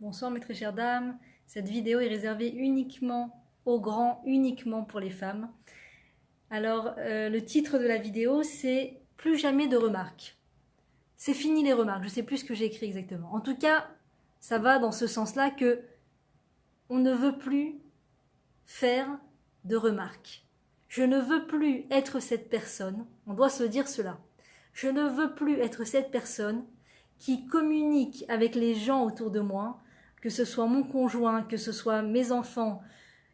Bonsoir mes très chères dames, cette vidéo est réservée uniquement aux grands, uniquement pour les femmes. Alors le titre de la vidéo c'est « Plus jamais de remarques ». C'est fini les remarques, je ne sais plus ce que j'ai écrit exactement. En tout cas, ça va dans ce sens-là que on ne veut plus faire de remarques. Je ne veux plus être cette personne, on doit se dire cela. Je ne veux plus être cette personne qui communique avec les gens autour de moi, que ce soit mon conjoint, que ce soit mes enfants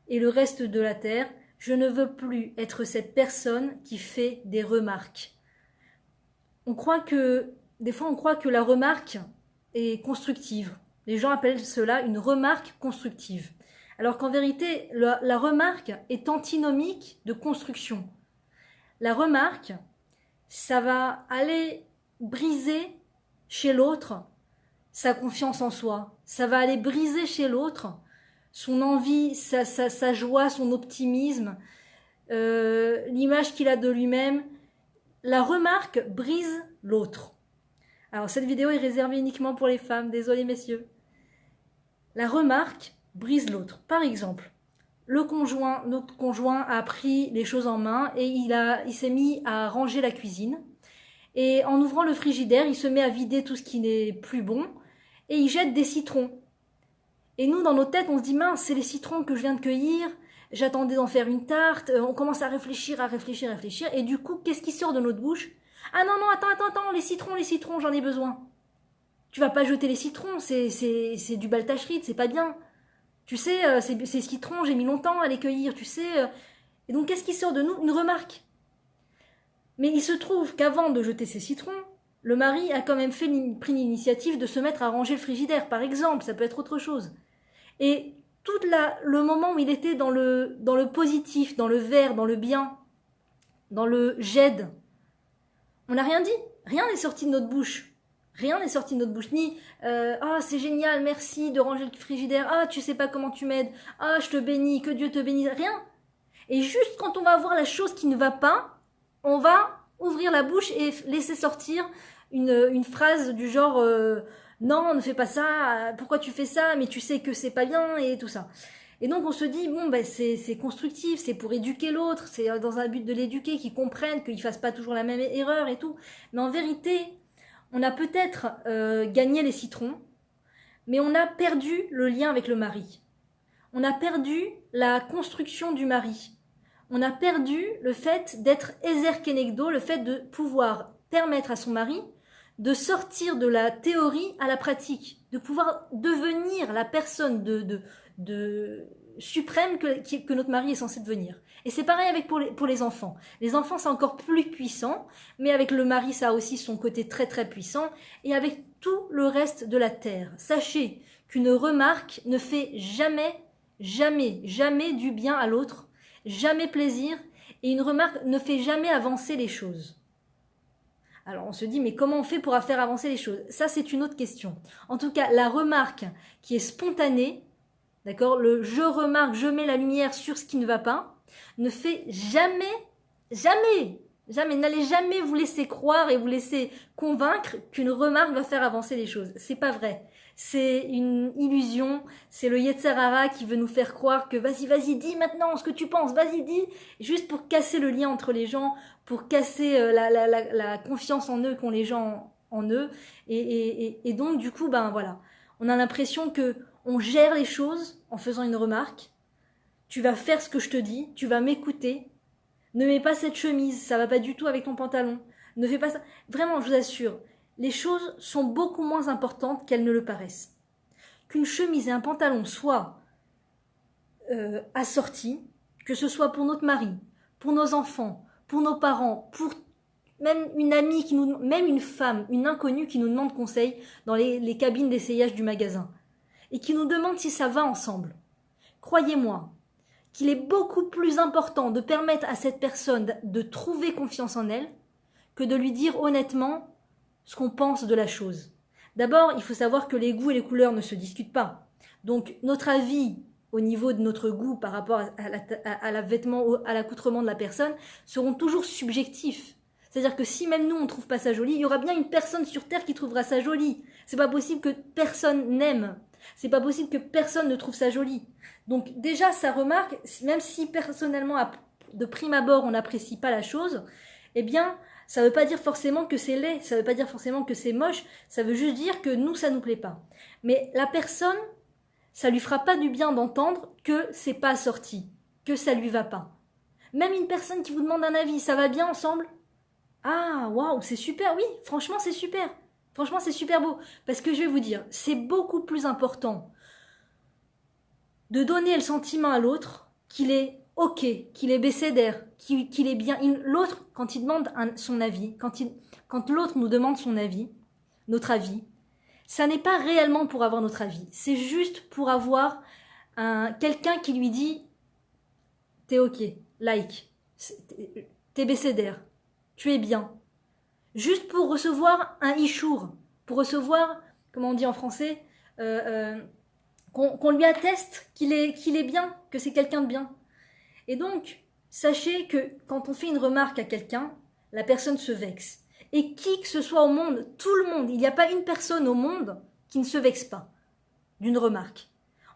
et le reste de la terre. Je ne veux plus être cette personne qui fait des remarques. Des fois on croit que la remarque est constructive. Les gens appellent cela une remarque constructive. Alors qu'en vérité, la remarque est antinomique de construction. La remarque, ça va aller briser chez l'autre sa confiance en soi. Ça va aller briser chez l'autre son envie, sa joie, son optimisme, l'image qu'il a de lui-même. La remarque brise l'autre. Alors cette vidéo est réservée uniquement pour les femmes, désolé messieurs. La remarque brise l'autre. Par exemple, notre conjoint a pris les choses en main et il s'est mis à ranger la cuisine. Et en ouvrant le frigidaire, il se met à vider tout ce qui n'est plus bon et il jette des citrons. Et nous, dans nos têtes, on se dit « mince, c'est les citrons que je viens de cueillir, j'attendais d'en faire une tarte », on commence à réfléchir. Et du coup, qu'est-ce qui sort de notre bouche ? « Ah non, attends, les citrons, j'en ai besoin. » Tu vas pas jeter les citrons, c'est du baltachrit, c'est pas bien. Tu sais, ces citrons, j'ai mis longtemps à les cueillir, tu sais. Et donc, qu'est-ce qui sort de nous ? Une remarque. Mais il se trouve qu'avant de jeter ces citrons, le mari a quand même pris l'initiative de se mettre à ranger le frigidaire, par exemple, ça peut être autre chose. Et tout le moment où il était dans le positif, dans le vert, dans le bien, dans le j'aide, on n'a rien dit, rien n'est sorti de notre bouche. Rien n'est sorti de notre bouche, ni « Ah, c'est génial, merci de ranger le frigidaire. Ah, tu sais pas comment tu m'aides. Ah, je te bénis, que Dieu te bénisse. » Rien. Et juste quand on va voir la chose qui ne va pas, on va ouvrir la bouche et laisser sortir une phrase du genre non, ne fais pas ça, pourquoi tu fais ça, mais tu sais que c'est pas bien, et tout ça. Et donc on se dit, bon, ben, c'est constructif, c'est pour éduquer l'autre, c'est dans un but de l'éduquer, qu'il comprenne, qu'il fasse pas toujours la même erreur et tout. Mais en vérité, on a peut-être gagné les citrons, mais on a perdu le lien avec le mari. On a perdu la construction du mari. On a perdu le fait d'être Ezer Kenegdo, le fait de pouvoir permettre à son mari de sortir de la théorie à la pratique, de pouvoir devenir la personne suprême que notre mari est censé devenir. Et c'est pareil avec pour les enfants. Les enfants, c'est encore plus puissant, mais avec le mari, ça a aussi son côté très très puissant, et avec tout le reste de la terre. Sachez qu'une remarque ne fait jamais du bien à l'autre, jamais plaisir, et une remarque ne fait jamais avancer les choses. Alors on se dit, mais comment on fait pour faire avancer les choses ? Ça, c'est une autre question. En tout cas, la remarque qui est spontanée, d'accord, le je remarque, je mets la lumière sur ce qui ne va pas, ne fait jamais, n'allez jamais vous laisser croire et vous laisser convaincre qu'une remarque va faire avancer les choses. C'est pas vrai. C'est une illusion, c'est le Yetzer Hara qui veut nous faire croire que vas-y, dis maintenant ce que tu penses, vas-y, dis, juste pour casser le lien entre les gens, pour casser la confiance en eux qu'ont les gens en eux. Et donc, du coup, ben voilà, on a l'impression que on gère les choses en faisant une remarque. Tu vas faire ce que je te dis, tu vas m'écouter. Ne mets pas cette chemise, ça va pas du tout avec ton pantalon. Ne fais pas ça. Vraiment, je vous assure, les choses sont beaucoup moins importantes qu'elles ne le paraissent. Qu'une chemise et un pantalon soient assortis, que ce soit pour notre mari, pour nos enfants, pour nos parents, pour même une amie, même une femme, une inconnue qui nous demande conseil dans les cabines d'essayage du magasin et qui nous demande si ça va ensemble. Croyez-moi qu'il est beaucoup plus important de permettre à cette personne de trouver confiance en elle que de lui dire honnêtement ce qu'on pense de la chose. D'abord, il faut savoir que les goûts et les couleurs ne se discutent pas. Donc, notre avis au niveau de notre goût par rapport à la vêtement, à l'accoutrement de la personne, seront toujours subjectifs. C'est-à-dire que si même nous, on ne trouve pas ça joli, il y aura bien une personne sur Terre qui trouvera ça joli. C'est pas possible que personne n'aime C'est pas possible que personne ne trouve ça joli. Donc déjà, sa remarque, même si personnellement, de prime abord, on n'apprécie pas la chose, eh bien, ça veut pas dire forcément que c'est laid, ça veut pas dire forcément que c'est moche, ça veut juste dire que nous, ça nous plaît pas. Mais la personne, ça lui fera pas du bien d'entendre que c'est pas assorti, que ça lui va pas. Même une personne qui vous demande un avis, ça va bien ensemble? Ah, waouh, c'est super, oui, franchement, c'est super. Franchement, c'est super beau. Parce que je vais vous dire, c'est beaucoup plus important de donner le sentiment à l'autre qu'il est ok, qu'il est bécédaire, qu'il est bien. L'autre, quand il demande son avis, quand l'autre nous demande son avis, notre avis, ça n'est pas réellement pour avoir notre avis. C'est juste pour avoir quelqu'un qui lui dit t'es ok, like, t'es bécédaire, tu es bien. Juste pour recevoir un ishour, pour recevoir, comment on dit en français, qu'on lui atteste qu'il est bien, que c'est quelqu'un de bien. Et donc, sachez que quand on fait une remarque à quelqu'un, la personne se vexe. Et qui que ce soit au monde, tout le monde, il n'y a pas une personne au monde qui ne se vexe pas d'une remarque.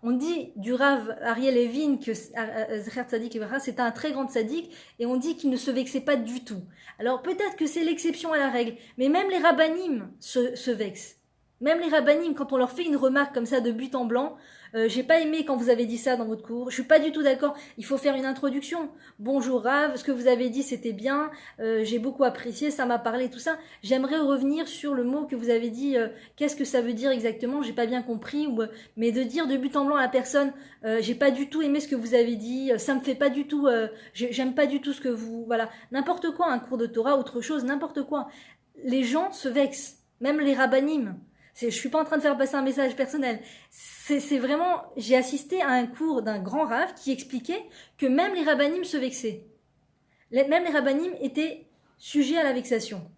On dit du Rav Ariel Levin que Zecher Tzadik Livracha, c'était un très grand tzaddik, et on dit qu'il ne se vexait pas du tout. Alors peut-être que c'est l'exception à la règle, mais même les rabbanim se vexent. Même les rabbanim, quand on leur fait une remarque comme ça de but en blanc, j'ai pas aimé quand vous avez dit ça dans votre cours, je suis pas du tout d'accord, il faut faire une introduction. Bonjour Rav, ce que vous avez dit c'était bien, j'ai beaucoup apprécié, ça m'a parlé, tout ça. J'aimerais revenir sur le mot que vous avez dit, qu'est-ce que ça veut dire exactement, j'ai pas bien compris, mais de dire de but en blanc à la personne, j'ai pas du tout aimé ce que vous avez dit, ça me fait pas du tout, j'aime pas du tout ce que vous, voilà, n'importe quoi, un cours de Torah, autre chose, n'importe quoi. Les gens se vexent, même les rabbanim. Je suis pas en train de faire passer un message personnel. C'est vraiment, j'ai assisté à un cours d'un grand rave qui expliquait que même les rabbanim se vexaient. Même les rabbanim étaient sujets à la vexation.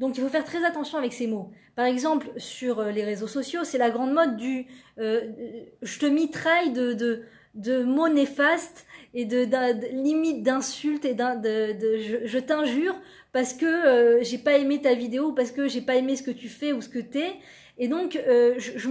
Donc il faut faire très attention avec ces mots. Par exemple, sur les réseaux sociaux, c'est la grande mode du je te mitraille de mots néfastes et limite d'insultes et je t'injure parce que j'ai pas aimé ta vidéo, parce que j'ai pas aimé ce que tu fais ou ce que t'es. Et donc, je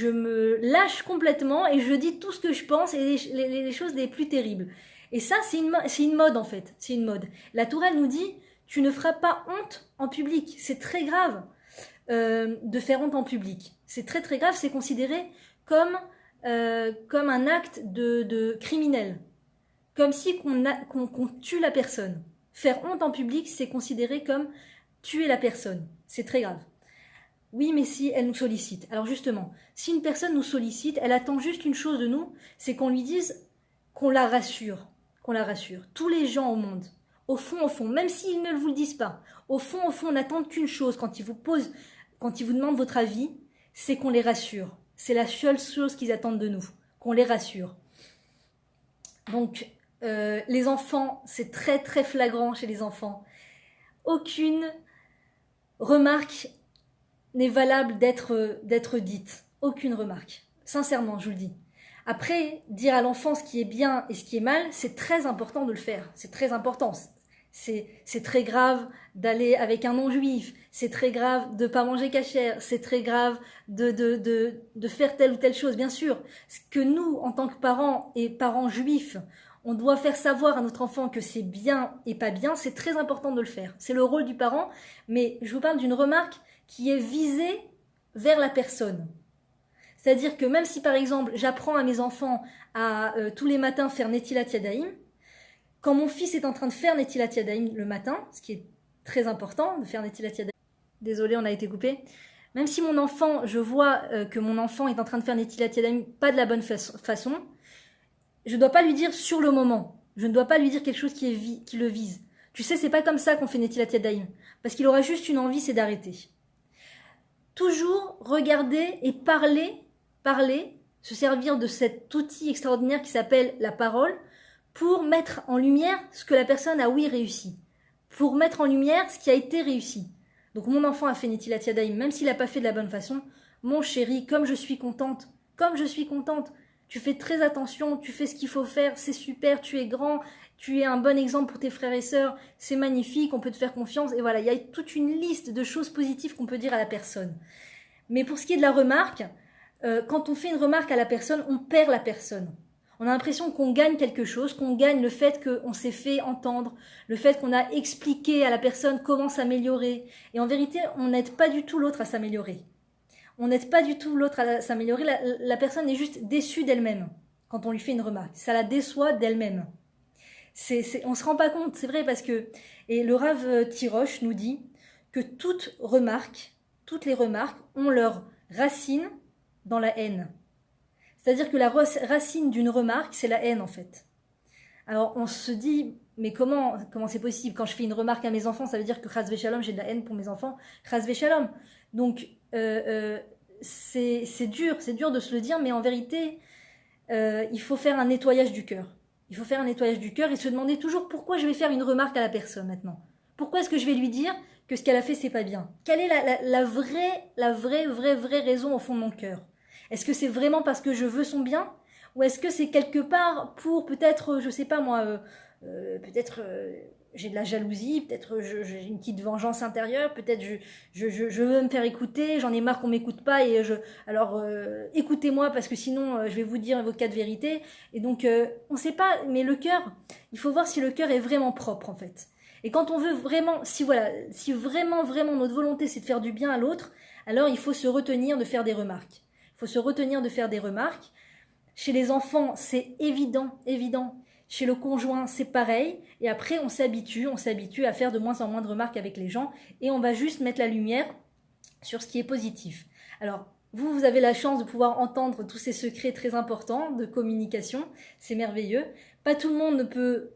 me lâche complètement et je dis tout ce que je pense et les choses les plus terribles. Et ça, c'est une mode en fait. C'est une mode. La Torah nous dit, tu ne feras pas honte en public. C'est très grave de faire honte en public. C'est très très grave. C'est considéré comme un acte de criminel. Comme si qu'on tue la personne. Faire honte en public, c'est considéré comme tuer la personne. C'est très grave. Oui, mais si elle nous sollicite. Alors justement, si une personne nous sollicite, elle attend juste une chose de nous, c'est qu'on lui dise qu'on la rassure. Qu'on la rassure. Tous les gens au monde, au fond, même s'ils ne vous le disent pas, au fond, on n'attend qu'une chose quand ils vous demandent votre avis, c'est qu'on les rassure. C'est la seule chose qu'ils attendent de nous, qu'on les rassure. Donc, les enfants, c'est très très flagrant chez les enfants. Aucune remarque n'est valable d'être dite. Aucune remarque. Sincèrement, je vous le dis. Après, dire à l'enfant ce qui est bien et ce qui est mal, c'est très important de le faire. C'est très important. C'est très grave d'aller avec un non-juif. C'est très grave de pas manger cachère. C'est très grave de faire telle ou telle chose. Bien sûr, ce que nous, en tant que parents et parents juifs, on doit faire savoir à notre enfant que c'est bien et pas bien, c'est très important de le faire. C'est le rôle du parent, mais je vous parle d'une remarque qui est visée vers la personne. C'est-à-dire que même si par exemple j'apprends à mes enfants à tous les matins faire Netilat Yadayim, quand mon fils est en train de faire Netilat Yadayim le matin, ce qui est très important de faire Netilat Yadayim, désolé on a été coupé, même si mon enfant, je vois que mon enfant est en train de faire Netilat Yadayim pas de la bonne façon, je ne dois pas lui dire sur le moment. Je ne dois pas lui dire quelque chose qui le vise. Tu sais, c'est pas comme ça qu'on fait Netilat Yadayim. Parce qu'il aura juste une envie, c'est d'arrêter. Toujours regarder et parler, se servir de cet outil extraordinaire qui s'appelle la parole, pour mettre en lumière ce que la personne a réussi. Pour mettre en lumière ce qui a été réussi. Donc mon enfant a fait Netilat Yadayim, même s'il n'a pas fait de la bonne façon. Mon chéri, comme je suis contente, tu fais très attention, tu fais ce qu'il faut faire, c'est super, tu es grand, tu es un bon exemple pour tes frères et sœurs, c'est magnifique, on peut te faire confiance. Et voilà, il y a toute une liste de choses positives qu'on peut dire à la personne. Mais pour ce qui est de la remarque, quand on fait une remarque à la personne, on perd la personne. On a l'impression qu'on gagne quelque chose, qu'on gagne le fait qu'on s'est fait entendre, le fait qu'on a expliqué à la personne comment s'améliorer. Et en vérité, on n'aide pas du tout l'autre à s'améliorer. On n'aide pas du tout l'autre à s'améliorer. La personne est juste déçue d'elle-même quand on lui fait une remarque. Ça la déçoit d'elle-même. On ne se rend pas compte, c'est vrai, parce que... Et le Rav Tirosh nous dit que toutes les remarques ont leur racine dans la haine. C'est-à-dire que la racine d'une remarque, c'est la haine en fait. Alors on se dit, mais comment c'est possible? Quand je fais une remarque à mes enfants, ça veut dire que chas v'shalom, j'ai de la haine pour mes enfants. Chas v'shalom. Donc c'est dur de se le dire, mais en vérité, il faut faire un nettoyage du cœur. Il faut faire un nettoyage du cœur et se demander toujours pourquoi je vais faire une remarque à la personne maintenant. Pourquoi est-ce que je vais lui dire que ce qu'elle a fait, c'est pas bien? Quelle est la vraie raison au fond de mon cœur? Est-ce que c'est vraiment parce que je veux son bien? Ou est-ce que c'est quelque part pour peut-être, je sais pas moi, peut-être j'ai de la jalousie, peut-être j'ai une petite vengeance intérieure, peut-être je veux me faire écouter, j'en ai marre qu'on m'écoute pas et alors écoutez-moi parce que sinon je vais vous dire vos quatre vérités. Et donc on sait pas, mais le cœur, il faut voir si le cœur est vraiment propre en fait. Et quand on veut vraiment, si vraiment notre volonté c'est de faire du bien à l'autre, alors il faut se retenir de faire des remarques. Il faut se retenir de faire des remarques. Chez les enfants, c'est évident. Chez le conjoint, c'est pareil. Et après, on s'habitue à faire de moins en moins de remarques avec les gens. Et on va juste mettre la lumière sur ce qui est positif. Alors, vous avez la chance de pouvoir entendre tous ces secrets très importants de communication. C'est merveilleux. Pas tout le monde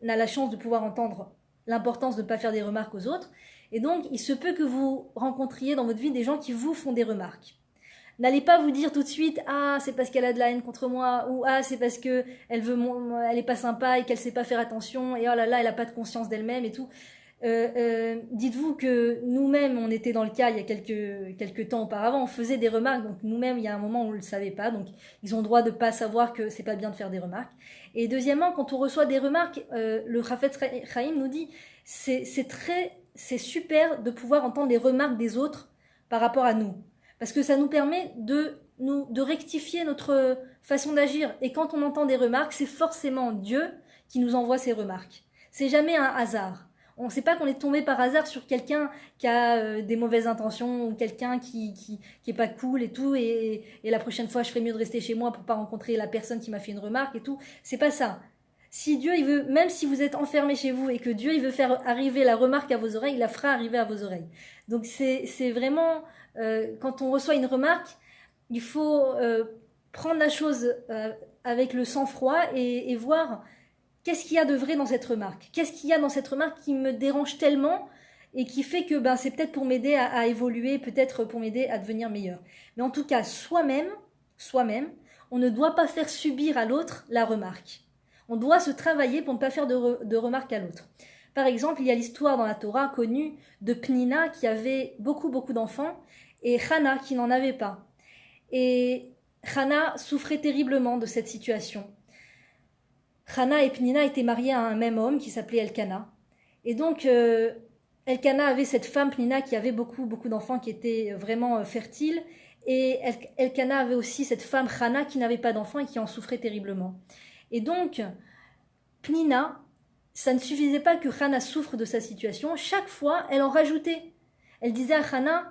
n'a la chance de pouvoir entendre l'importance de ne pas faire des remarques aux autres. Et donc, il se peut que vous rencontriez dans votre vie des gens qui vous font des remarques. N'allez pas vous dire tout de suite « Ah, c'est parce qu'elle a de la haine contre moi » ou « Ah, c'est parce qu'elle est pas sympa et qu'elle sait pas faire attention et oh là là, elle a pas de conscience d'elle-même et tout. » Dites-vous que nous-mêmes, on était dans le cas il y a quelques temps auparavant, on faisait des remarques, donc nous-mêmes, il y a un moment où on le savait pas, donc ils ont le droit de pas savoir que c'est pas bien de faire des remarques. Et deuxièmement, quand on reçoit des remarques, le Chafetz Chaim nous dit c'est super de pouvoir entendre les remarques des autres par rapport à nous. Parce que ça nous permet de rectifier notre façon d'agir. Et quand on entend des remarques, c'est forcément Dieu qui nous envoie ces remarques. C'est jamais un hasard. On ne sait pas qu'on est tombé par hasard sur quelqu'un qui a des mauvaises intentions ou quelqu'un qui est pas cool et tout. Et la prochaine fois, je ferais mieux de rester chez moi pour pas rencontrer la personne qui m'a fait une remarque et tout. C'est pas ça. Si Dieu, il veut, même si vous êtes enfermé chez vous et que Dieu, il veut faire arriver la remarque à vos oreilles, il la fera arriver à vos oreilles. Donc c'est vraiment... quand on reçoit une remarque, il faut prendre la chose avec le sang-froid et voir qu'est-ce qu'il y a de vrai dans cette remarque. Qu'est-ce qu'il y a dans cette remarque qui me dérange tellement et qui fait que c'est peut-être pour m'aider à évoluer, peut-être pour m'aider à devenir meilleur. Mais en tout cas, soi-même, on ne doit pas faire subir à l'autre la remarque. On doit se travailler pour ne pas faire de remarques à l'autre. Par exemple, il y a l'histoire dans la Torah connue de Pnina qui avait beaucoup d'enfants et Hana qui n'en avait pas. Et Hana souffrait terriblement de cette situation. Hana et Pnina étaient mariés à un même homme qui s'appelait Elkana. Et donc, Elkana avait cette femme, Pnina, qui avait beaucoup d'enfants qui étaient vraiment fertiles. Et Elkana avait aussi cette femme, Hana, qui n'avait pas d'enfants et qui en souffrait terriblement. Et donc, Pnina, ça ne suffisait pas que Hana souffre de sa situation. Chaque fois, elle en rajoutait. Elle disait à Hana...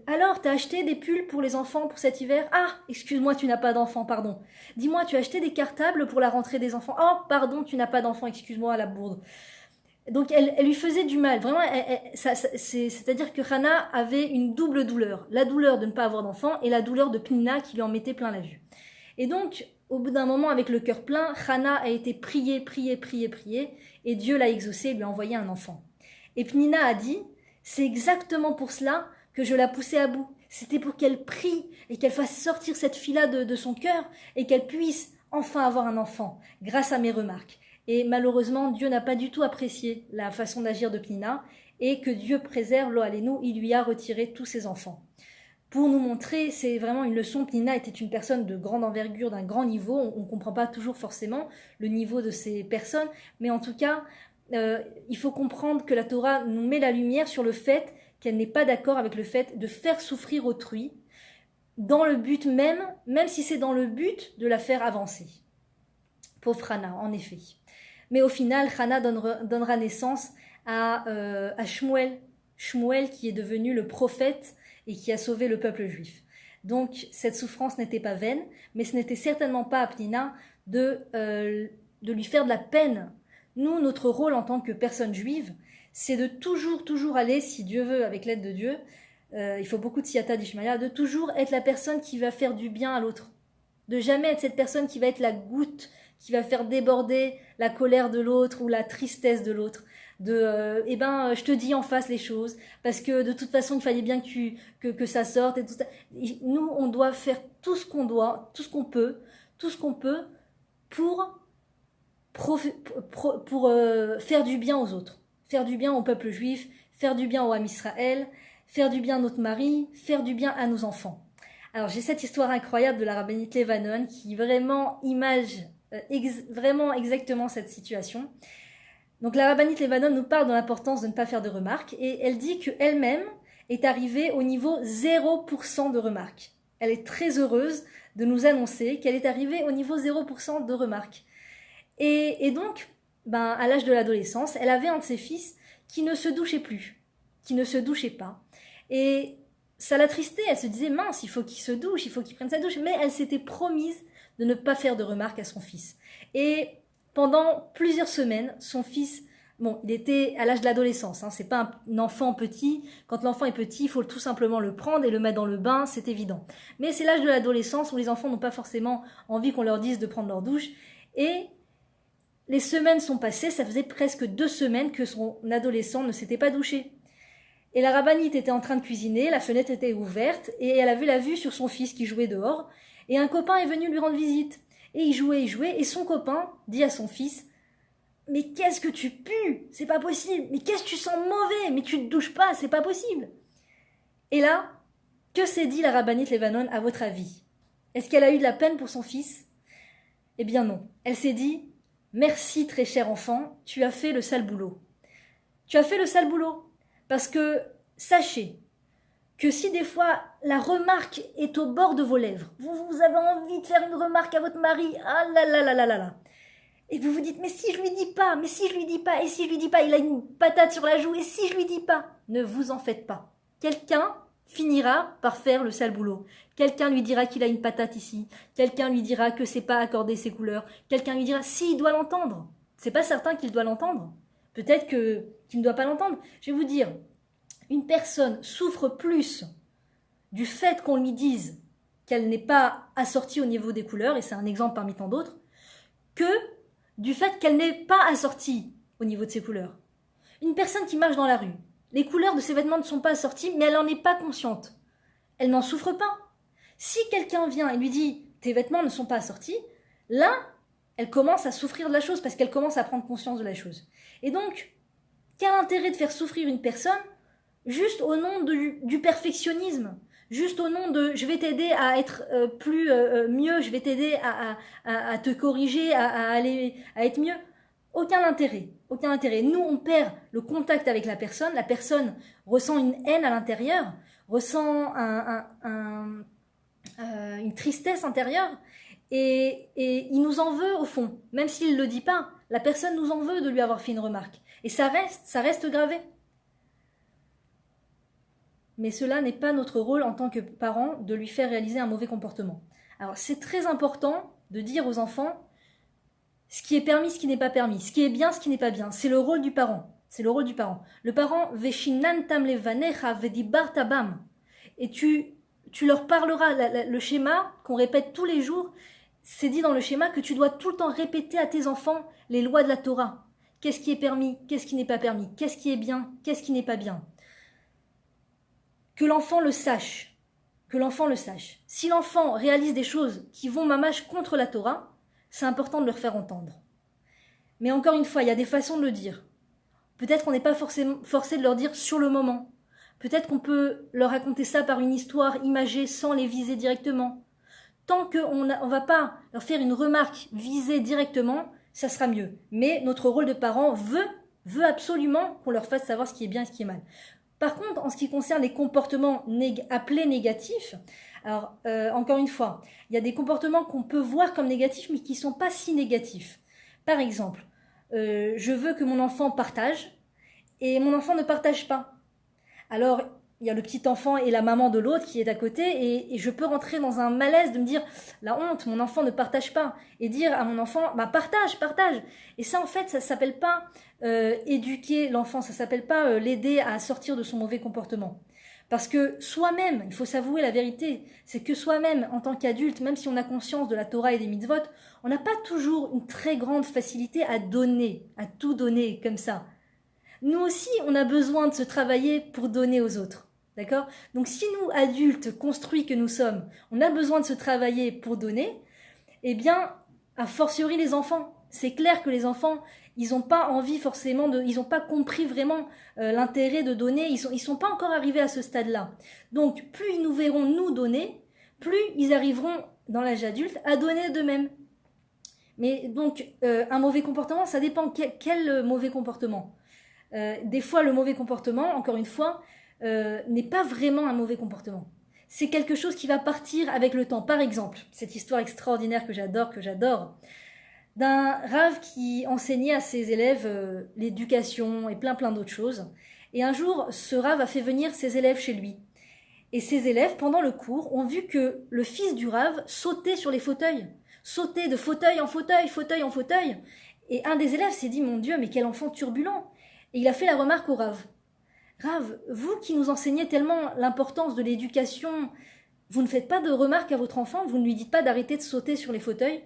alors, t'as acheté des pulls pour les enfants pour cet hiver? Ah, excuse-moi, tu n'as pas d'enfants, pardon. Dis-moi, tu as acheté des cartables pour la rentrée des enfants? Oh, pardon, tu n'as pas d'enfants, excuse-moi, la bourde. Donc, elle lui faisait du mal. Vraiment, c'est-à-dire que Hana avait une double douleur. La douleur de ne pas avoir d'enfants et la douleur de Pnina qui lui en mettait plein la vue. Et donc, au bout d'un moment, avec le cœur plein, Hana a été priée, et Dieu l'a exaucée et lui a envoyé un enfant. Et Pnina a dit... C'est exactement pour cela que je la poussais à bout. C'était pour qu'elle prie et qu'elle fasse sortir cette fille-là de son cœur et qu'elle puisse enfin avoir un enfant grâce à mes remarques. Et malheureusement, Dieu n'a pas du tout apprécié la façon d'agir de Pnina et que Dieu préserve, lo alenu, il lui a retiré tous ses enfants. Pour nous montrer, c'est vraiment une leçon. Pnina était une personne de grande envergure, d'un grand niveau. On ne comprend pas toujours forcément le niveau de ces personnes, mais en tout cas... il faut comprendre que la Torah nous met la lumière sur le fait qu'elle n'est pas d'accord avec le fait de faire souffrir autrui dans le but même si c'est dans le but de la faire avancer. Pauvre Hana, en effet. Mais au final, Hana donnera naissance à Shmuel. Shmuel qui est devenu le prophète et qui a sauvé le peuple juif. Donc cette souffrance n'était pas vaine, mais ce n'était certainement pas à Pnina de lui faire de la peine. Nous, notre rôle en tant que personne juive, c'est de toujours aller, si Dieu veut, avec l'aide de Dieu, il faut beaucoup de siyata d'Ishmaïa, de toujours être la personne qui va faire du bien à l'autre. De jamais être cette personne qui va être la goutte, qui va faire déborder la colère de l'autre ou la tristesse de l'autre. Je te dis en face les choses, parce que de toute façon, il fallait bien que ça sorte et tout ça. Nous, on doit faire tout ce qu'on peut pour faire du bien aux autres, faire du bien au peuple juif, faire du bien au Ham Israël, faire du bien à notre mari, faire du bien à nos enfants. Alors j'ai cette histoire incroyable de la rabbinite Levanon qui vraiment image vraiment exactement cette situation. Donc la rabbinite Levanon nous parle de l'importance de ne pas faire de remarques et elle dit qu'elle-même est arrivée au niveau 0% de remarques. Elle est très heureuse de nous annoncer qu'elle est arrivée au niveau 0% de remarques. Et donc, à l'âge de l'adolescence, elle avait un de ses fils qui ne se douchait plus, qui ne se douchait pas. Et ça l'attristait, elle se disait mince, il faut qu'il se douche, il faut qu'il prenne sa douche, mais elle s'était promise de ne pas faire de remarques à son fils. Et pendant plusieurs semaines, son fils, il était à l'âge de l'adolescence, c'est pas un enfant petit. Quand l'enfant est petit, il faut tout simplement le prendre et le mettre dans le bain, c'est évident. Mais c'est l'âge de l'adolescence où les enfants n'ont pas forcément envie qu'on leur dise de prendre leur douche. Et les semaines sont passées, ça faisait presque 2 semaines que son adolescent ne s'était pas douché. Et la rabbinite était en train de cuisiner, la fenêtre était ouverte, et elle avait la vue sur son fils qui jouait dehors, et un copain est venu lui rendre visite. Et il jouait, et son copain dit à son fils « Mais qu'est-ce que tu pues? C'est pas possible. Mais qu'est-ce que tu sens mauvais? Mais tu te douches pas, c'est pas possible. » Et là, que s'est dit la rabbinite Levanon à votre avis? Est-ce qu'elle a eu de la peine pour son fils? Eh bien non. Elle s'est dit « Merci très cher enfant, tu as fait le sale boulot. » Tu as fait le sale boulot. Parce que sachez que si des fois la remarque est au bord de vos lèvres, vous avez envie de faire une remarque à votre mari, ah là là là là là là, et vous vous dites mais si je lui dis pas, et si je lui dis pas, il a une patate sur la joue, et si je lui dis pas, ne vous en faites pas. Quelqu'un finira par faire le sale boulot. Quelqu'un lui dira qu'il a une patate ici, quelqu'un lui dira que c'est pas accordé ses couleurs, quelqu'un lui dira si il doit l'entendre. C'est pas certain qu'il doit l'entendre. Peut-être qu'il ne doit pas l'entendre. Je vais vous dire, une personne souffre plus du fait qu'on lui dise qu'elle n'est pas assortie au niveau des couleurs, et c'est un exemple parmi tant d'autres, que du fait qu'elle n'est pas assortie au niveau de ses couleurs. Une personne qui marche dans la rue, les couleurs de ses vêtements ne sont pas assorties, mais elle n'en est pas consciente. Elle n'en souffre pas. Si quelqu'un vient et lui dit « tes vêtements ne sont pas assortis », là, elle commence à souffrir de la chose parce qu'elle commence à prendre conscience de la chose. Et donc, quel intérêt de faire souffrir une personne juste au nom du perfectionnisme, juste au nom de « je vais t'aider à être mieux, je vais t'aider à te corriger, à être mieux ». Aucun intérêt, aucun intérêt. Nous, on perd le contact avec la personne ressent une haine à l'intérieur, ressent une tristesse intérieure, et il nous en veut au fond, même s'il ne le dit pas. La personne nous en veut de lui avoir fait une remarque. Et ça reste gravé. Mais cela n'est pas notre rôle en tant que parents de lui faire réaliser un mauvais comportement. Alors c'est très important de dire aux enfants ce qui est permis, ce qui n'est pas permis, ce qui est bien, ce qui n'est pas bien. C'est le rôle du parent. C'est le rôle du parent. Le parent, veshinantam levanecha vedibartabam. Et tu leur parleras, le schéma qu'on répète tous les jours, c'est dit dans le schéma que tu dois tout le temps répéter à tes enfants les lois de la Torah. Qu'est-ce qui est permis, qu'est-ce qui n'est pas permis, qu'est-ce qui est bien, qu'est-ce qui n'est pas bien. Que l'enfant le sache. Que l'enfant le sache. Si l'enfant réalise des choses qui vont mamache contre la Torah, c'est important de leur faire entendre. Mais encore une fois, il y a des façons de le dire. Peut-être qu'on n'est pas forcé de leur dire sur le moment. Peut-être qu'on peut leur raconter ça par une histoire imagée sans les viser directement. Tant qu'on ne va pas leur faire une remarque visée directement, ça sera mieux. Mais notre rôle de parent veut absolument qu'on leur fasse savoir ce qui est bien et ce qui est mal. Par contre, en ce qui concerne les comportements appelés négatifs, Alors, encore une fois, il y a des comportements qu'on peut voir comme négatifs, mais qui ne sont pas si négatifs. Par exemple, je veux que mon enfant partage, et mon enfant ne partage pas. Alors, il y a le petit enfant et la maman de l'autre qui est à côté, et je peux rentrer dans un malaise de me dire, la honte, mon enfant ne partage pas, et dire à mon enfant, bah partage, partage. Et ça, en fait, ça s'appelle pas éduquer l'enfant, ça s'appelle pas l'aider à sortir de son mauvais comportement. Parce que soi-même, il faut s'avouer la vérité, c'est que soi-même, en tant qu'adulte, même si on a conscience de la Torah et des mitzvot, on n'a pas toujours une très grande facilité à donner, à tout donner comme ça. Nous aussi, on a besoin de se travailler pour donner aux autres. D'accord? Donc si nous, adultes construits que nous sommes, on a besoin de se travailler pour donner, eh bien, a fortiori les enfants. C'est clair que les enfants, ils n'ont pas envie forcément ils n'ont pas compris vraiment l'intérêt de donner, ils sont pas encore arrivés à ce stade-là. Donc, plus ils nous verront nous donner, plus ils arriveront dans l'âge adulte à donner d'eux-mêmes. Mais donc, un mauvais comportement, ça dépend quel mauvais comportement. Des fois, le mauvais comportement, encore une fois, n'est pas vraiment un mauvais comportement. C'est quelque chose qui va partir avec le temps. Par exemple, cette histoire extraordinaire que j'adore, d'un rave qui enseignait à ses élèves l'éducation et plein d'autres choses. Et un jour, ce rave a fait venir ses élèves chez lui. Et ses élèves, pendant le cours, ont vu que le fils du rave sautait sur les fauteuils. Sautait de fauteuil en fauteuil, fauteuil en fauteuil. Et un des élèves s'est dit, mon Dieu, mais quel enfant turbulent. Et il a fait la remarque au rave. Rave, vous qui nous enseignez tellement l'importance de l'éducation, vous ne faites pas de remarques à votre enfant, vous ne lui dites pas d'arrêter de sauter sur les fauteuils.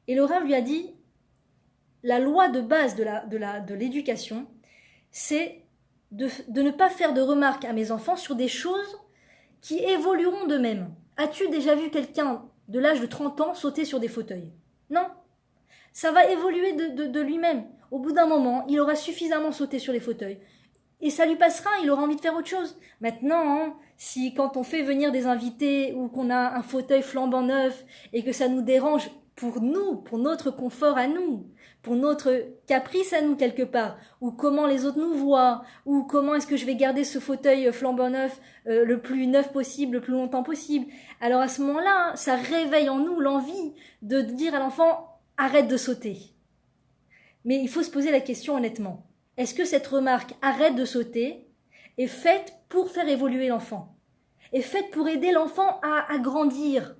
Et le rave lui a dit, la loi de base de l'éducation, c'est de ne pas faire de remarques à mes enfants sur des choses qui évolueront d'eux-mêmes. As-tu déjà vu quelqu'un de l'âge de 30 ans sauter sur des fauteuils? Non. Ça va évoluer de lui-même. Au bout d'un moment, il aura suffisamment sauté sur les fauteuils. Et ça lui passera, il aura envie de faire autre chose. Maintenant, hein, si quand on fait venir des invités ou qu'on a un fauteuil flambant neuf et que ça nous dérange pour nous, pour notre confort à nous, pour notre caprice à nous quelque part, ou comment les autres nous voient, ou comment est-ce que je vais garder ce fauteuil flambant neuf le plus neuf possible, le plus longtemps possible. Alors à ce moment-là, ça réveille en nous l'envie de dire à l'enfant « arrête de sauter ». Mais il faut se poser la question honnêtement. Est-ce que cette remarque « arrête de sauter » est faite pour faire évoluer l'enfant? Est faite pour aider l'enfant à grandir?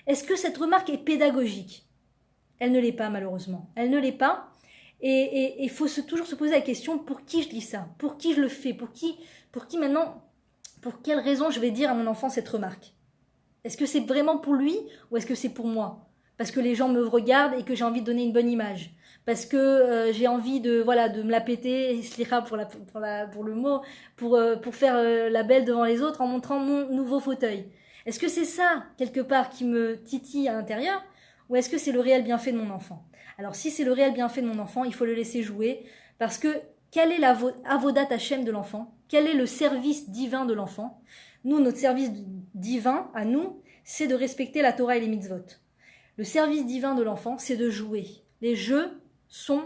Est-ce que cette remarque est pédagogique? Elle ne l'est pas malheureusement. Elle ne l'est pas. Et il faut toujours se poser la question, pour qui je dis ça? Pour qui je le fais? Pour qui maintenant? Pour quelle raison je vais dire à mon enfant cette remarque? Est-ce que c'est vraiment pour lui ou est-ce que c'est pour moi? Parce que les gens me regardent et que j'ai envie de donner une bonne image. Parce que j'ai envie de me la péter, slira pour le mot, pour faire la belle devant les autres en montrant mon nouveau fauteuil. Est-ce que c'est ça, quelque part, qui me titille à l'intérieur, ou est-ce que c'est le réel bienfait de mon enfant? Alors si c'est le réel bienfait de mon enfant, il faut le laisser jouer, parce que quelle est la avodat Hashem de l'enfant? Quel est le service divin de l'enfant? Nous, notre service divin, à nous, c'est de respecter la Torah et les mitzvot. Le service divin de l'enfant, c'est de jouer. Les jeux sont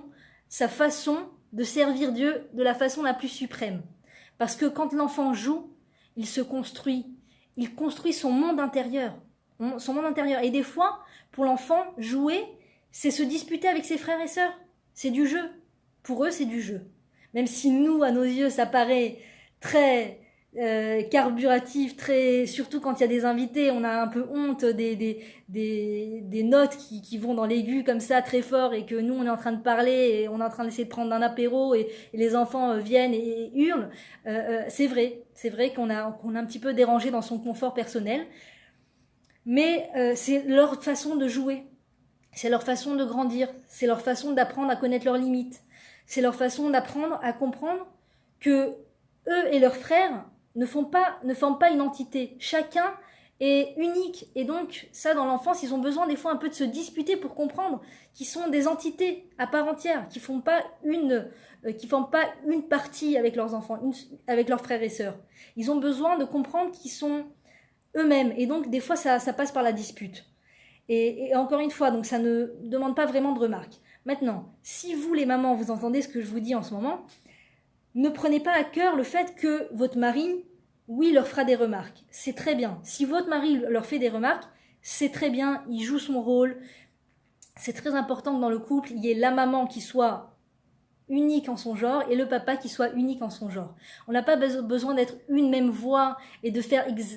sa façon de servir Dieu de la façon la plus suprême. Parce que quand l'enfant joue, il se construit. Il construit son monde intérieur. Son monde intérieur. Et des fois, pour l'enfant, jouer, c'est se disputer avec ses frères et sœurs. C'est du jeu. Pour eux, c'est du jeu. Même si nous, à nos yeux, ça paraît très carburatif, surtout quand il y a des invités, on a un peu honte des notes qui vont dans l'aigu comme ça très fort et que nous on est en train de parler et on est en train d'essayer de prendre un apéro et les enfants viennent et hurlent. C'est vrai qu'on a un petit peu dérangé dans son confort personnel, mais c'est leur façon de jouer, c'est leur façon de grandir, c'est leur façon d'apprendre à connaître leurs limites, c'est leur façon d'apprendre à comprendre que eux et leurs frères ne forment pas une entité. Chacun est unique. Et donc, ça, dans l'enfance, ils ont besoin des fois un peu de se disputer pour comprendre qu'ils sont des entités à part entière, qui forment pas une partie avec leurs enfants, avec leurs frères et sœurs. Ils ont besoin de comprendre qu'ils sont eux-mêmes. Et donc, des fois, ça passe par la dispute. Et encore une fois, donc ça ne demande pas vraiment de remarques. Maintenant, si vous, les mamans, vous entendez ce que je vous dis en ce moment, ne prenez pas à cœur le fait que votre mari oui, il leur fera des remarques. C'est très bien. Si votre mari leur fait des remarques, c'est très bien, il joue son rôle. C'est très important que dans le couple, il y ait la maman qui soit unique en son genre et le papa qui soit unique en son genre. On n'a pas besoin d'être une même voix et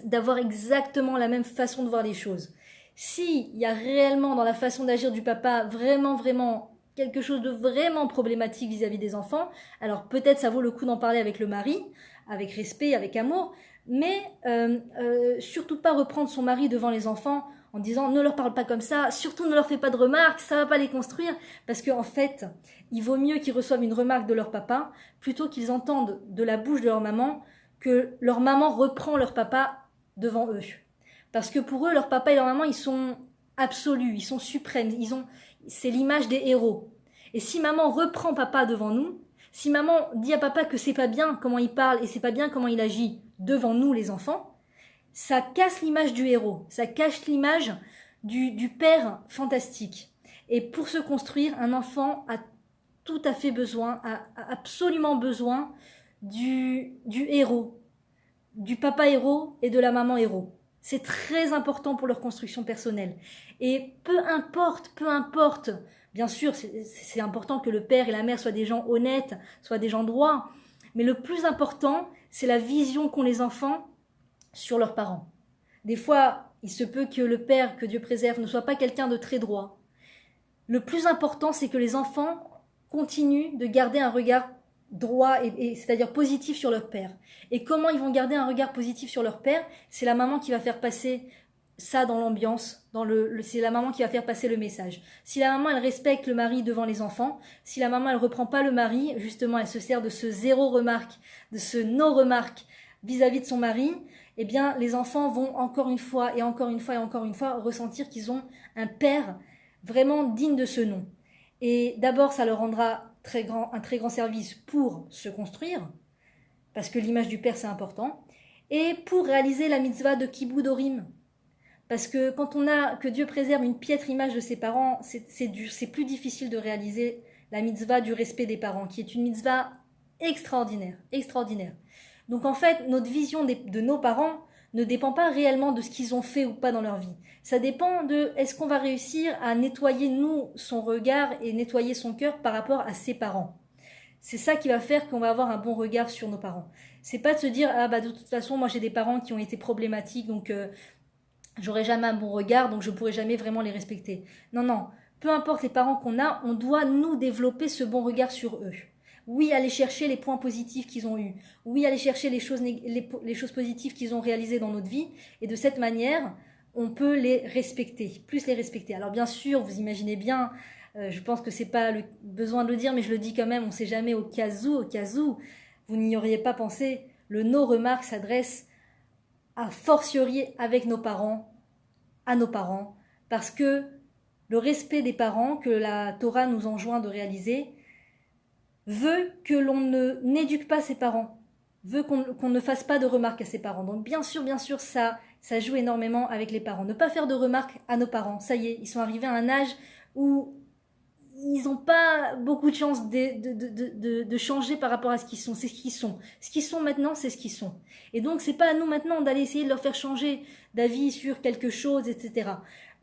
d'avoir exactement la même façon de voir les choses. S'il y a réellement dans la façon d'agir du papa vraiment quelque chose de vraiment problématique vis-à-vis des enfants, alors peut-être ça vaut le coup d'en parler avec le mari, avec respect, avec amour, mais surtout pas reprendre son mari devant les enfants en disant ne leur parle pas comme ça, surtout ne leur fais pas de remarques, ça va pas les construire, parce qu'en fait, il vaut mieux qu'ils reçoivent une remarque de leur papa plutôt qu'ils entendent de la bouche de leur maman que leur maman reprend leur papa devant eux. Parce que pour eux, leur papa et leur maman, ils sont absolus, ils sont suprêmes, c'est l'image des héros. Et si maman reprend papa devant nous, si maman dit à papa que c'est pas bien comment il parle et c'est pas bien comment il agit devant nous les enfants, ça casse l'image du héros, ça cache l'image du père fantastique. Et pour se construire, un enfant a tout à fait besoin, a absolument besoin du héros, du papa héros et de la maman héros. C'est très important pour leur construction personnelle. Et peu importe, bien sûr, c'est important que le père et la mère soient des gens honnêtes, soient des gens droits, mais le plus important, c'est la vision qu'ont les enfants sur leurs parents. Des fois, il se peut que le père, que Dieu préserve, ne soit pas quelqu'un de très droit. Le plus important, c'est que les enfants continuent de garder un regard droit et c'est-à-dire positif sur leur père. Et comment ils vont garder un regard positif sur leur père? C'est la maman qui va faire passer ça dans l'ambiance, c'est la maman qui va faire passer le message. Si la maman elle respecte le mari devant les enfants, si la maman elle reprend pas le mari, justement elle se sert de ce zéro remarque, de ce no remarque vis-à-vis de son mari, eh bien les enfants vont encore une fois ressentir qu'ils ont un père vraiment digne de ce nom. Et d'abord ça leur rendra un très grand service pour se construire, parce que l'image du père c'est important, et pour réaliser la mitzvah de Kibud Orim. Parce que quand on a, que Dieu préserve une piètre image de ses parents, c'est plus difficile de réaliser la mitzvah du respect des parents, qui est une mitzvah extraordinaire. Donc en fait, notre vision de nos parents ne dépend pas réellement de ce qu'ils ont fait ou pas dans leur vie. Ça dépend de est-ce qu'on va réussir à nettoyer nous son regard et nettoyer son cœur par rapport à ses parents. C'est ça qui va faire qu'on va avoir un bon regard sur nos parents. C'est pas de se dire ah bah de toute façon moi j'ai des parents qui ont été problématiques donc j'aurai jamais un bon regard, donc je pourrai jamais vraiment les respecter. Non, peu importe les parents qu'on a, on doit nous développer ce bon regard sur eux. Oui, aller chercher les points positifs qu'ils ont eus. Oui, aller chercher les choses positives qu'ils ont réalisées dans notre vie. Et de cette manière, on peut les respecter, plus les respecter. Alors bien sûr, vous imaginez bien, je pense que c'est pas le besoin de le dire, mais je le dis quand même, on ne sait jamais au cas où, vous n'y auriez pas pensé, le no remarque s'adresse à fortiori avec nos parents, à nos parents, parce que le respect des parents que la Torah nous enjoint de réaliser veut que l'on n'éduque pas ses parents, veut qu'on ne fasse pas de remarques à ses parents. Donc bien sûr, ça joue énormément avec les parents. Ne pas faire de remarques à nos parents, ça y est, ils sont arrivés à un âge où ils n'ont pas beaucoup de chance de changer par rapport à ce qu'ils sont. C'est ce qu'ils sont. Ce qu'ils sont maintenant, c'est ce qu'ils sont. Et donc, c'est pas à nous maintenant d'aller essayer de leur faire changer d'avis sur quelque chose, etc.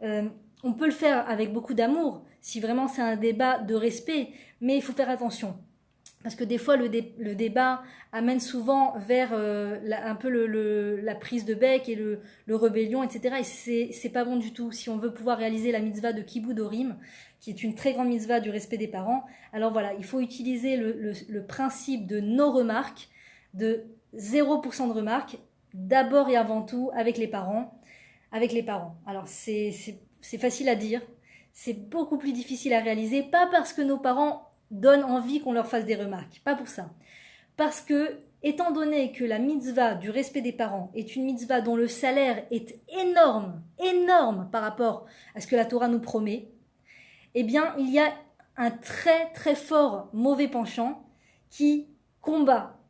On peut le faire avec beaucoup d'amour, si vraiment c'est un débat de respect, mais il faut faire attention. Parce que des fois, le débat amène souvent vers un peu la prise de bec et le rébellion, etc. Et c'est pas bon du tout. Si on veut pouvoir réaliser la mitzvah de Kibud Orim, qui est une très grande mitzvah du respect des parents, alors voilà, il faut utiliser le principe de nos remarques, de 0% de remarques, d'abord et avant tout avec les parents. Alors c'est facile à dire, c'est beaucoup plus difficile à réaliser, pas parce que nos parents donnent envie qu'on leur fasse des remarques, pas pour ça. Parce que, étant donné que la mitzvah du respect des parents est une mitzvah dont le salaire est énorme par rapport à ce que la Torah nous promet, eh bien, il y a un très très fort mauvais penchant qui combat,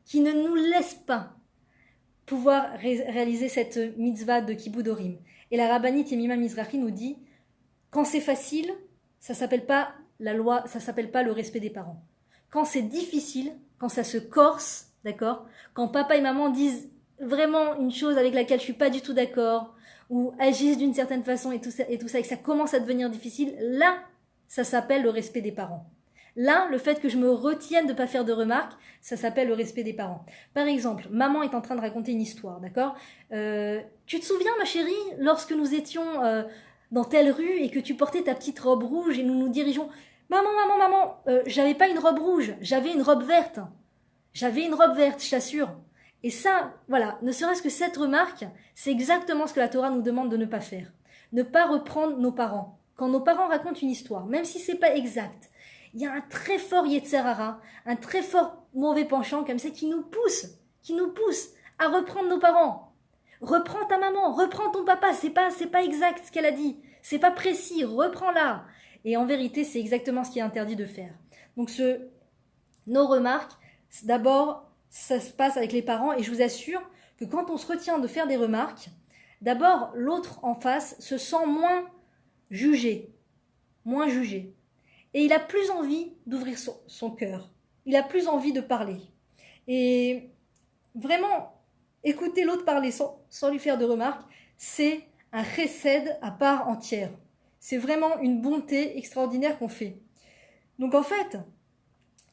qui ne nous laisse pas pouvoir réaliser cette mitzvah de Kibud Orim. Et la rabbinite Yemima Mizrahi nous dit, quand c'est facile, ça s'appelle pas la loi, ça s'appelle pas le respect des parents. Quand c'est difficile, quand ça se corse, d'accord, quand papa et maman disent vraiment une chose avec laquelle je suis pas du tout d'accord, ou agissent d'une certaine façon et tout ça, et que ça commence à devenir difficile, là, ça s'appelle le respect des parents. Là, le fait que je me retienne de pas faire de remarques, ça s'appelle le respect des parents. Par exemple, maman est en train de raconter une histoire, d'accord. Tu te souviens, ma chérie, lorsque nous étions dans telle rue et que tu portais ta petite robe rouge et nous nous dirigeons. Maman, j'avais pas une robe rouge, j'avais une robe verte. J'avais une robe verte, je t'assure. Et ça, voilà, ne serait-ce que cette remarque, c'est exactement ce que la Torah nous demande de ne pas faire. Ne pas reprendre nos parents. Quand nos parents racontent une histoire, même si c'est pas exact, il y a un très fort Yetzer Hara, un très fort mauvais penchant comme ça qui nous pousse à reprendre nos parents. Reprends ta maman, reprends ton papa, c'est pas exact ce qu'elle a dit, c'est pas précis, reprends-la. Et en vérité, c'est exactement ce qui est interdit de faire. Donc nos remarques, d'abord, ça se passe avec les parents et je vous assure que quand on se retient de faire des remarques, d'abord, l'autre en face se sent moins jugé. Et il a plus envie d'ouvrir son cœur. Il a plus envie de parler. Et vraiment, écouter l'autre parler sans lui faire de remarques, c'est un chesed à part entière. C'est vraiment une bonté extraordinaire qu'on fait. Donc en fait,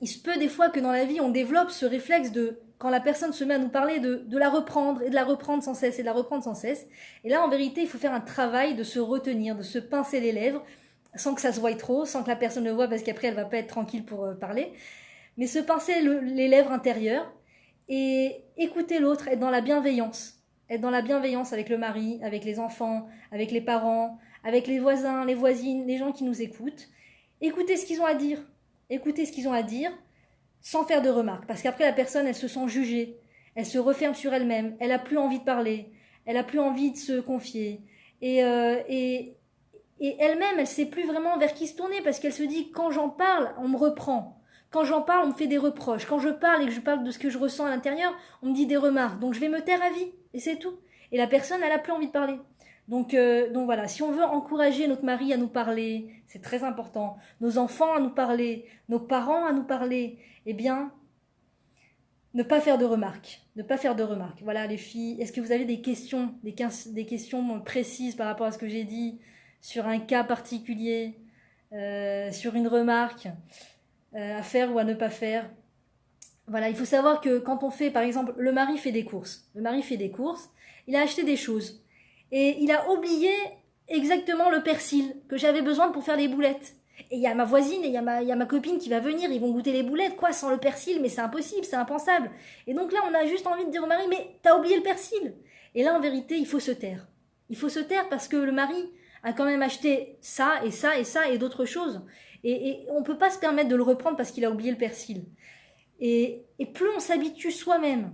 il se peut des fois que dans la vie, on développe ce réflexe de, quand la personne se met à nous parler, de la reprendre et de la reprendre sans cesse et de la reprendre sans cesse. Et là, en vérité, il faut faire un travail de se retenir, de se pincer les lèvres, sans que ça se voie trop, sans que la personne le voie, parce qu'après, elle va pas être tranquille pour parler. Mais se pincer les lèvres intérieures et écouter l'autre, être dans la bienveillance. Être dans la bienveillance avec le mari, avec les enfants, avec les parents, avec les voisins, les voisines, les gens qui nous écoutent. Écoutez ce qu'ils ont à dire. Écoutez ce qu'ils ont à dire sans faire de remarques. Parce qu'après, la personne, elle se sent jugée. Elle se referme sur elle-même. Elle a plus envie de parler. Elle a plus envie de se confier. Et elle-même, elle sait plus vraiment vers qui se tourner parce qu'elle se dit, quand j'en parle, on me reprend. Quand j'en parle, on me fait des reproches. Quand je parle et que je parle de ce que je ressens à l'intérieur, on me dit des remarques. Donc je vais me taire à vie. Et c'est tout. Et la personne, elle a plus envie de parler. Donc voilà, si on veut encourager notre mari à nous parler, c'est très important, nos enfants à nous parler, nos parents à nous parler, eh bien, ne pas faire de remarques. Ne pas faire de remarques. Voilà, les filles, est-ce que vous avez des questions, des questions précises par rapport à ce que j'ai dit, sur un cas particulier, sur une remarque à faire ou à ne pas faire? Voilà, il faut savoir que quand on fait, par exemple, le mari fait des courses. Le mari fait des courses, il a acheté des choses. Et il a oublié exactement le persil que j'avais besoin pour faire les boulettes. Et il y a ma voisine et il y a ma copine qui va venir, ils vont goûter les boulettes, quoi, sans le persil, mais c'est impossible, c'est impensable. Et donc là, on a juste envie de dire au mari, mais t'as oublié le persil. Et là, en vérité, il faut se taire. Il faut se taire parce que le mari a quand même acheté ça et ça et ça et d'autres choses. Et on ne peut pas se permettre de le reprendre parce qu'il a oublié le persil. Et plus on s'habitue soi-même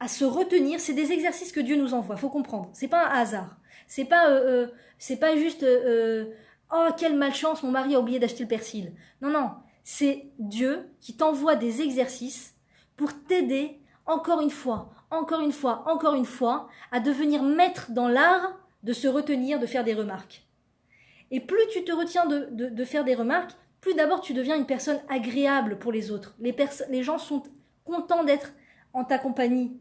à se retenir, c'est des exercices que Dieu nous envoie, faut comprendre. C'est pas un hasard. C'est pas juste oh quelle malchance, mon mari a oublié d'acheter le persil. Non, c'est Dieu qui t'envoie des exercices pour t'aider encore une fois, à devenir maître dans l'art de se retenir, de faire des remarques. Et plus tu te retiens de faire des remarques, plus d'abord tu deviens une personne agréable pour les autres. Les gens sont contents d'être en ta compagnie.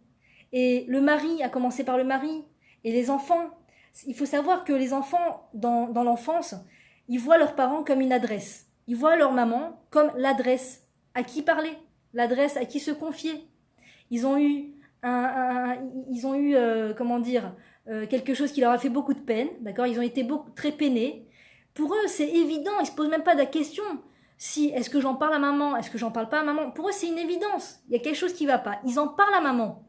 Et le mari, à commencer par le mari, et les enfants. Il faut savoir que les enfants, dans l'enfance, ils voient leurs parents comme une adresse. Ils voient leur maman comme l'adresse à qui parler, l'adresse à qui se confier. Ils ont eu quelque chose qui leur a fait beaucoup de peine, d'accord. Ils ont été très peinés. Pour eux, c'est évident, ils se posent même pas la question. Si, est-ce que j'en parle à maman, est-ce que j'en parle pas à maman? Pour eux, c'est une évidence. Il y a quelque chose qui va pas. Ils en parlent à maman.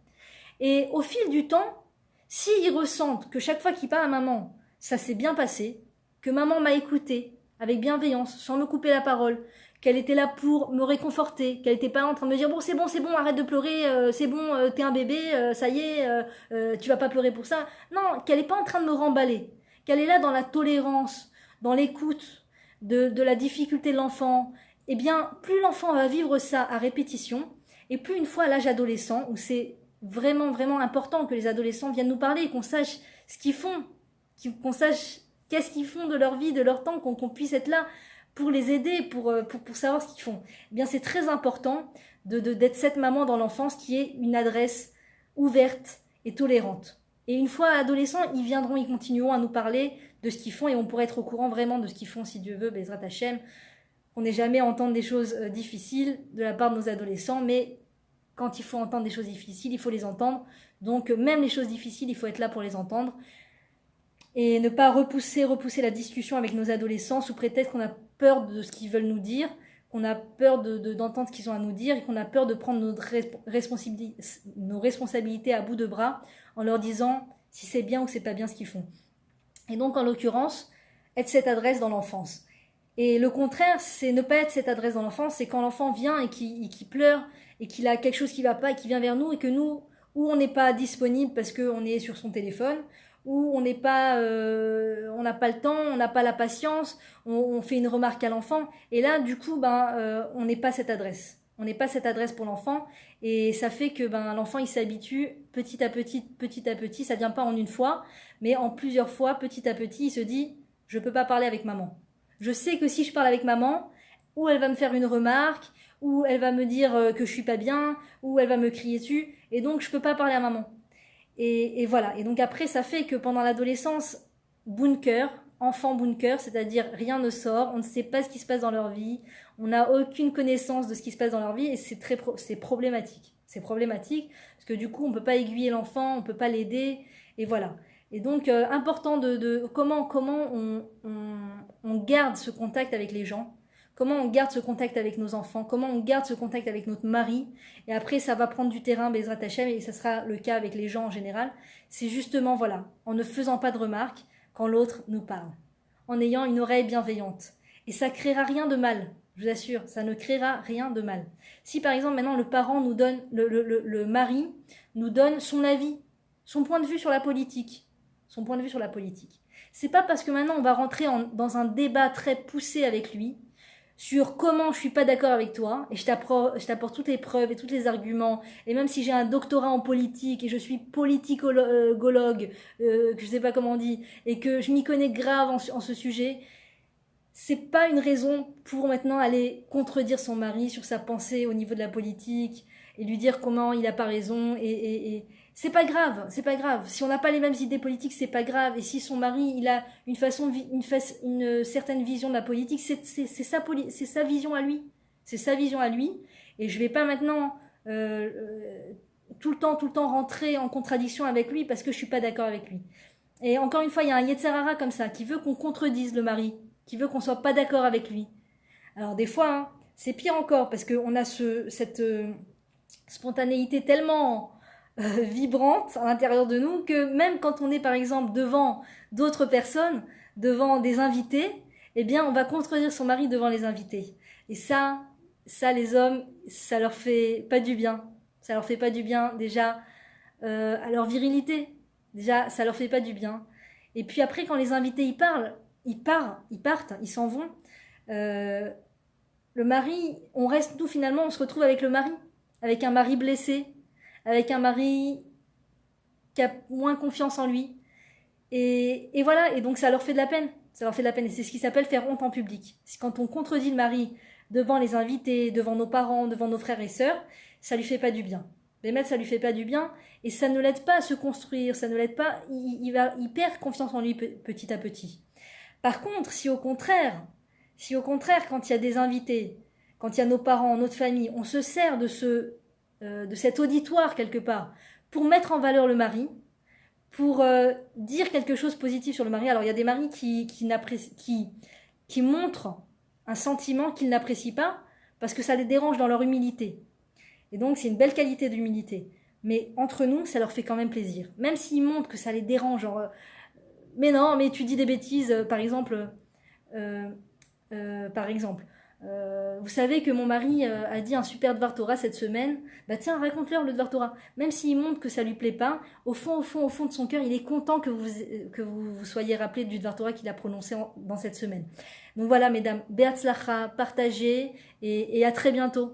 Et au fil du temps, s'ils ressentent que chaque fois qu'ils parlent à maman, ça s'est bien passé, que maman m'a écouté avec bienveillance, sans me couper la parole, qu'elle était là pour me réconforter, qu'elle n'était pas en train de me dire bon c'est bon, arrête de pleurer, c'est bon, t'es un bébé, ça y est, tu vas pas pleurer pour ça. Non, qu'elle n'est pas en train de me remballer, qu'elle est là dans la tolérance, dans l'écoute de la difficulté de l'enfant. Eh bien, plus l'enfant va vivre ça à répétition, et plus une fois à l'âge adolescent, où c'est vraiment, vraiment important que les adolescents viennent nous parler, qu'on sache ce qu'ils font, qu'on sache qu'est-ce qu'ils font de leur vie, de leur temps, qu'on puisse être là pour les aider, pour savoir ce qu'ils font. Eh bien, c'est très important d'être cette maman dans l'enfance qui est une adresse ouverte et tolérante. Et une fois adolescents, ils viendront, ils continueront à nous parler de ce qu'ils font et on pourrait être au courant vraiment de ce qu'ils font si Dieu veut, Bezrat Hashem. On n'est jamais à entendre des choses difficiles de la part de nos adolescents, mais quand il faut entendre des choses difficiles, il faut les entendre. Donc même les choses difficiles, il faut être là pour les entendre. Et ne pas repousser la discussion avec nos adolescents sous prétexte qu'on a peur de ce qu'ils veulent nous dire, qu'on a peur d'entendre ce qu'ils ont à nous dire et qu'on a peur de prendre nos responsabilités à bout de bras en leur disant si c'est bien ou c'est pas bien ce qu'ils font. Et donc en l'occurrence, être cette adresse dans l'enfance. Et le contraire, c'est ne pas être cette adresse dans l'enfance, c'est quand l'enfant vient et qu'il pleure et qu'il a quelque chose qui va pas et qu'il vient vers nous et que nous, ou on n'est pas disponible parce qu'on est sur son téléphone, ou on n'a pas le temps, on n'a pas la patience, on fait une remarque à l'enfant, et là du coup on n'est pas cette adresse. On n'est pas cette adresse pour l'enfant, et ça fait que l'enfant il s'habitue petit à petit, ça vient pas en une fois, mais en plusieurs fois, petit à petit, il se dit je peux pas parler avec maman. Je sais que si je parle avec maman, ou elle va me faire une remarque, ou elle va me dire que je suis pas bien, ou elle va me crier dessus, et donc je peux pas parler à maman. Et voilà. Et donc après, ça fait que pendant l'adolescence, bunker, enfant bunker, c'est-à-dire rien ne sort, on ne sait pas ce qui se passe dans leur vie, on n'a aucune connaissance de ce qui se passe dans leur vie, et c'est problématique. C'est problématique, parce que du coup, on peut pas aiguiller l'enfant, on peut pas l'aider, et voilà. Et donc, important de comment on garde ce contact avec les gens, comment on garde ce contact avec nos enfants, comment on garde ce contact avec notre mari, et après ça va prendre du terrain, Bezrat Hashem, et ça sera le cas avec les gens en général, c'est justement, voilà, en ne faisant pas de remarques quand l'autre nous parle, en ayant une oreille bienveillante. Et ça créera rien de mal, je vous assure, ça ne créera rien de mal. Si par exemple maintenant le parent nous donne, le mari nous donne son avis, son point de vue sur la politique, c'est pas parce que maintenant on va rentrer dans un débat très poussé avec lui, sur comment je suis pas d'accord avec toi, et je t'apporte toutes les preuves et tous les arguments, et même si j'ai un doctorat en politique, et je suis politicologue, que je sais pas comment on dit, et que je m'y connais grave en ce sujet, c'est pas une raison pour maintenant aller contredire son mari sur sa pensée au niveau de la politique, et lui dire comment il a pas raison, et c'est pas grave, c'est pas grave. Si on n'a pas les mêmes idées politiques, c'est pas grave. Et si son mari, il a une certaine vision de la politique, c'est sa vision à lui. C'est sa vision à lui. Et je vais pas maintenant tout le temps rentrer en contradiction avec lui parce que je suis pas d'accord avec lui. Et encore une fois, il y a un Yetzer Hara comme ça qui veut qu'on contredise le mari, qui veut qu'on soit pas d'accord avec lui. Alors des fois, hein, c'est pire encore parce qu'on a cette spontanéité tellement vibrante à l'intérieur de nous que même quand on est par exemple devant d'autres personnes, devant des invités, eh bien on va contredire son mari devant les invités. Et ça les hommes, ça leur fait pas du bien. Ça leur fait pas du bien déjà à leur virilité. Déjà, ça leur fait pas du bien. Et puis après, quand les invités ils partent, ils s'en vont. Le mari, on reste nous finalement, on se retrouve avec le mari, avec un mari blessé, avec un mari qui a moins confiance en lui. Et voilà, et donc ça leur fait de la peine. Ça leur fait de la peine. Et c'est ce qui s'appelle faire honte en public. C'est quand on contredit le mari devant les invités, devant nos parents, devant nos frères et sœurs, ça lui fait pas du bien. Les maîtres, ça lui fait pas du bien. Et ça ne l'aide pas à se construire, ça ne l'aide pas. Il perd confiance en lui petit à petit. Par contre, si au contraire, quand il y a des invités, quand il y a nos parents, notre famille, on se sert de cet auditoire quelque part pour mettre en valeur le mari, pour dire quelque chose de positif sur le mari. Alors il y a des maris qui montrent un sentiment qu'ils n'apprécient pas parce que ça les dérange dans leur humilité. Et donc c'est une belle qualité d'humilité. Mais entre nous, ça leur fait quand même plaisir. Même s'ils montrent que ça les dérange, genre mais non, mais tu dis des bêtises, par exemple. Vous savez que mon mari a dit un super Dvar Torah cette semaine. Bah tiens, raconte-leur le Dvar Torah. Même s'il montre que ça lui plaît pas, au fond de son cœur, il est content que vous soyez rappelé du Dvar Torah qu'il a prononcé dans cette semaine. Donc voilà, mesdames, Be'atzlacha, partagez et à très bientôt.